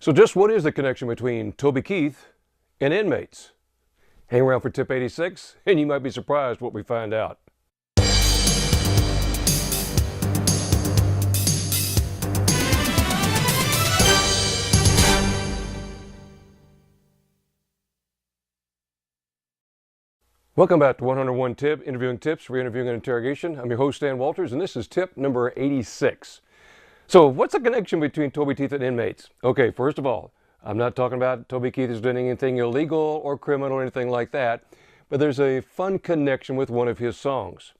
So just what is the connection between Toby Keith and inmates? Hang around for tip 86 and you might be surprised what we find out. Welcome back to 101 Tip, Interviewing Tips, Re-interviewing and Interrogation. I'm your host, Dan Walters, and this is tip number 86. So what's the connection between Toby Keith and inmates? Okay, first of all, I'm not talking about Toby Keith is doing anything illegal or criminal or anything like that, but there's a fun connection with one of his songs.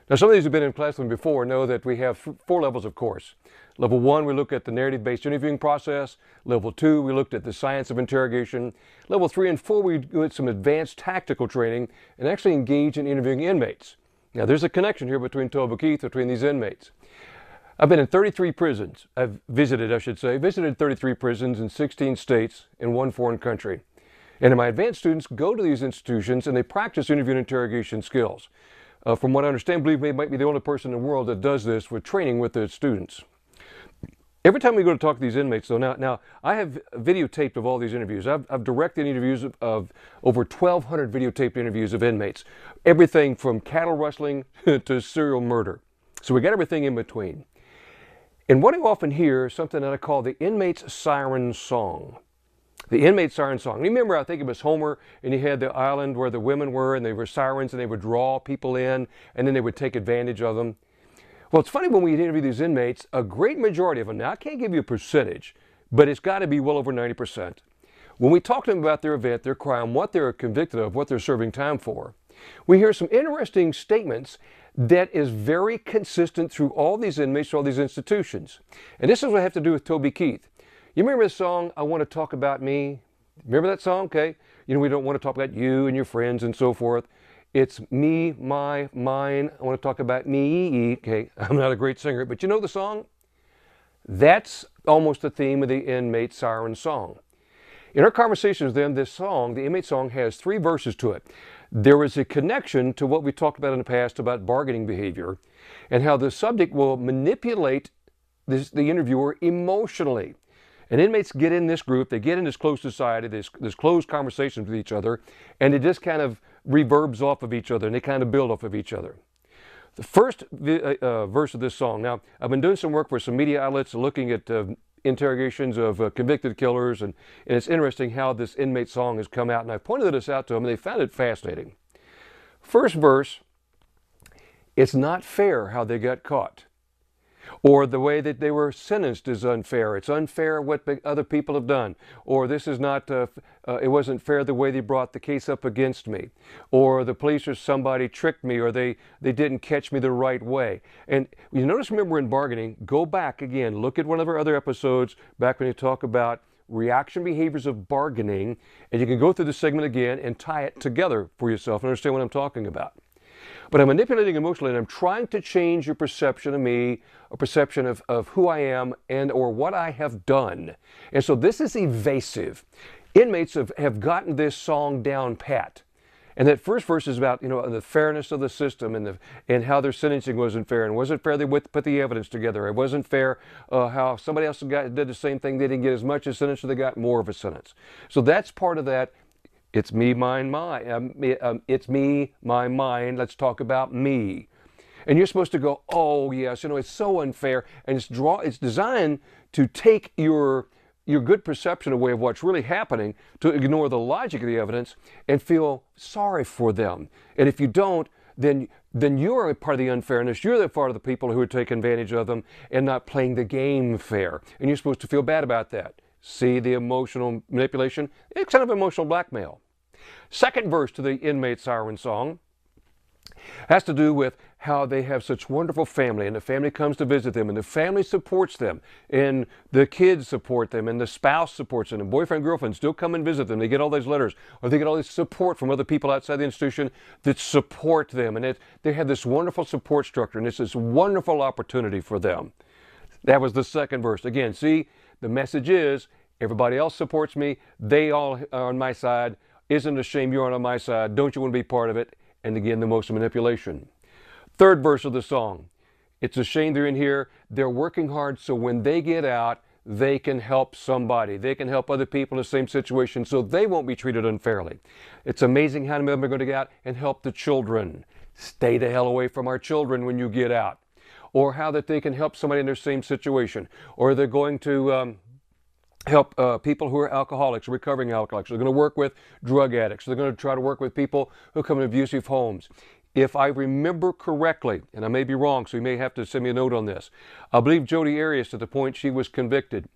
Now, some of these who've been in class with me before know that we have 4 levels of course. Level 1, we look at the narrative-based interviewing process. Level 2, we looked at the science of interrogation. Level 3 and 4, we did some advanced tactical training and actually engage in interviewing inmates. Now, there's a connection here between Toby Keith, between these inmates. I've been in 33 prisons. I've visited 33 prisons in 16 states in 1 foreign country. And my advanced students go to these institutions and they practice interview and interrogation skills. From what I understand, believe me, might be the only person in the world that does this with training with their students. Every time we go to talk to these inmates, though, now I have videotaped of all these interviews. I've directed interviews of over 1,200 videotaped interviews of inmates. Everything from cattle rustling to serial murder. So we got everything in between. And what you often hear is something that I call the inmate's siren song. The inmate siren song. Remember, I think it was Homer, and he had the island where the women were, and they were sirens, and they would draw people in, and then they would take advantage of them. Well, it's funny when we interview these inmates, a great majority of them, now I can't give you a percentage, but it's got to be well over 90%. When we talk to them about their event, their crime, what they're convicted of, what they're serving time for, we hear some interesting statements that is very consistent through all these inmates, all these institutions. And this is what I have to do with Toby Keith. You remember the song, I Want to Talk About Me? Remember that song? Okay. You know, we don't want to talk about you and your friends and so forth. It's me, my, mine. I want to talk about me. Okay, I'm not a great singer, but you know the song? That's almost the theme of the inmate siren song. In our conversations then, this song, the inmate song, has 3 verses to it. There is a connection to what we talked about in the past about bargaining behavior and how the subject will manipulate the interviewer emotionally. And inmates get in this group, they get in this close society, this close conversations with each other, and it just kind of reverbs off of each other, and they kind of build off of each other. The first verse of this song, now I've been doing some work for some media outlets looking at interrogations of convicted killers, and it's interesting how this inmate song has come out, and I pointed this out to them, and they found it fascinating. First verse, it's not fair how they got caught. Or the way that they were sentenced is unfair. It's unfair what other people have done. Or this is not, it wasn't fair the way they brought the case up against me. Or the police or somebody tricked me, or they didn't catch me the right way. And you notice, remember in bargaining, go back again, look at one of our other episodes back when you talk about reaction behaviors of bargaining, and you can go through the segment again and tie it together for yourself and understand what I'm talking about. But I'm manipulating emotionally, and I'm trying to change your perception of me, a perception of who I am and or what I have done. And so this is evasive. Inmates have gotten this song down pat. And that first verse is about, you know, the fairness of the system and how their sentencing wasn't fair. And it wasn't fair they put the evidence together. It wasn't fair how somebody else did the same thing. They didn't get as much a sentence, so they got more of a sentence. So that's part of that. It's me, mine, mine. It's me, my, mine. Let's talk about me. And you're supposed to go, oh yes, you know, it's so unfair. And it's designed to take your good perception away of what's really happening, to ignore the logic of the evidence and feel sorry for them. And if you don't, then you're a part of the unfairness. You're the part of the people who are taking advantage of them and not playing the game fair. And you're supposed to feel bad about that. See the emotional manipulation? It's kind of emotional blackmail. Second verse to the inmate siren song has to do with how they have such wonderful family, and the family comes to visit them, and the family supports them, and the kids support them, and the spouse supports them, and boyfriend, girlfriend still come and visit them. They get all these letters, or they get all this support from other people outside the institution that support them, and they have this wonderful support structure, and it's this wonderful opportunity for them. That was the second verse. Again, see, the message is, everybody else supports me, they all are on my side. Isn't it a shame you're on my side? Don't you want to be part of it? And again, the emotional manipulation. Third verse of the song. It's a shame they're in here. They're working hard, so when they get out, they can help somebody. They can help other people in the same situation so they won't be treated unfairly. It's amazing how many of them are going to get out and help the children. Stay the hell away from our children when you get out. Or how that they can help somebody in their same situation. Or they're going to help people who are alcoholics, recovering alcoholics. They're going to work with drug addicts. They're going to try to work with people who come in abusive homes. If I remember correctly, and I may be wrong, so you may have to send me a note on this, I believe Jodi Arias, at the point she was convicted,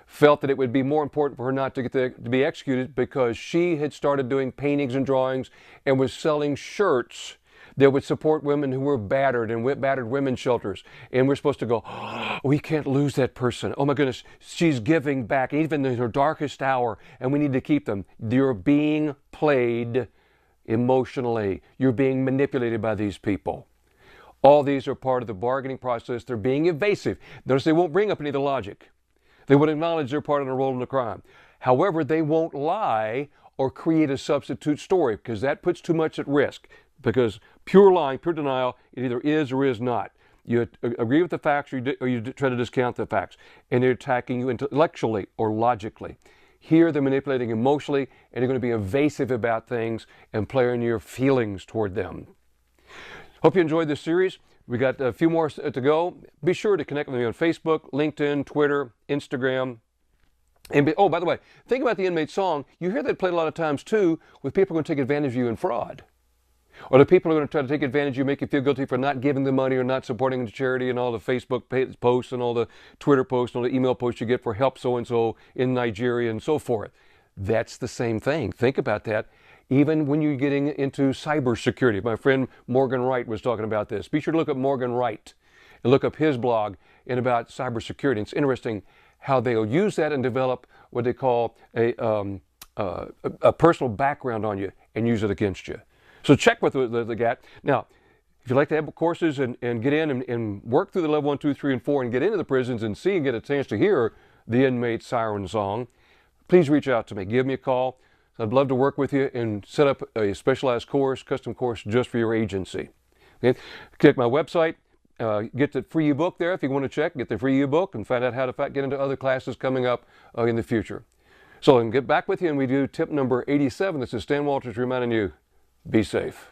felt that it would be more important for her not to be executed because she had started doing paintings and drawings and was selling shirts that would support women who were battered and battered women's shelters. And we're supposed to go, oh, we can't lose that person. Oh my goodness, she's giving back even in her darkest hour, and we need to keep them. You're being played emotionally. You're being manipulated by these people. All these are part of the bargaining process. They're being evasive. Notice they won't bring up any of the logic. They won't acknowledge their part in the role in the crime. However, they won't lie or create a substitute story because that puts too much at risk. Because pure lying, pure denial, it either is or is not. You agree with the facts or you try to discount the facts. And they're attacking you intellectually or logically. Here they're manipulating emotionally, and they're going to be evasive about things and play on your feelings toward them. Hope you enjoyed this series. We got a few more to go. Be sure to connect with me on Facebook, LinkedIn, Twitter, Instagram. And oh, by the way, think about the Inmate song. You hear that played a lot of times too with people going to take advantage of you in fraud. Or the people who are going to try to take advantage of you, make you feel guilty for not giving them money or not supporting the charity and all the Facebook posts and all the Twitter posts and all the email posts you get for help so-and-so in Nigeria and so forth. That's the same thing. Think about that. Even when you're getting into cybersecurity. My friend Morgan Wright was talking about this. Be sure to look up Morgan Wright and look up his blog and about cybersecurity. It's interesting how they'll use that and develop what they call a personal background on you and use it against you. So check with the GAT. Now, if you'd like to have courses and get in and work through the level 1, 2, 3, and 4 and get into the prisons and see and get a chance to hear the Inmate Siren Song, please reach out to me. Give me a call. I'd love to work with you and set up a specialized course, custom course just for your agency. Okay? Check my website. Get the free ebook there if you want to check. Get the free ebook and find out how to get into other classes coming up in the future. So I can get back with you and we do tip number 87. This is Stan Walters reminding you, be safe.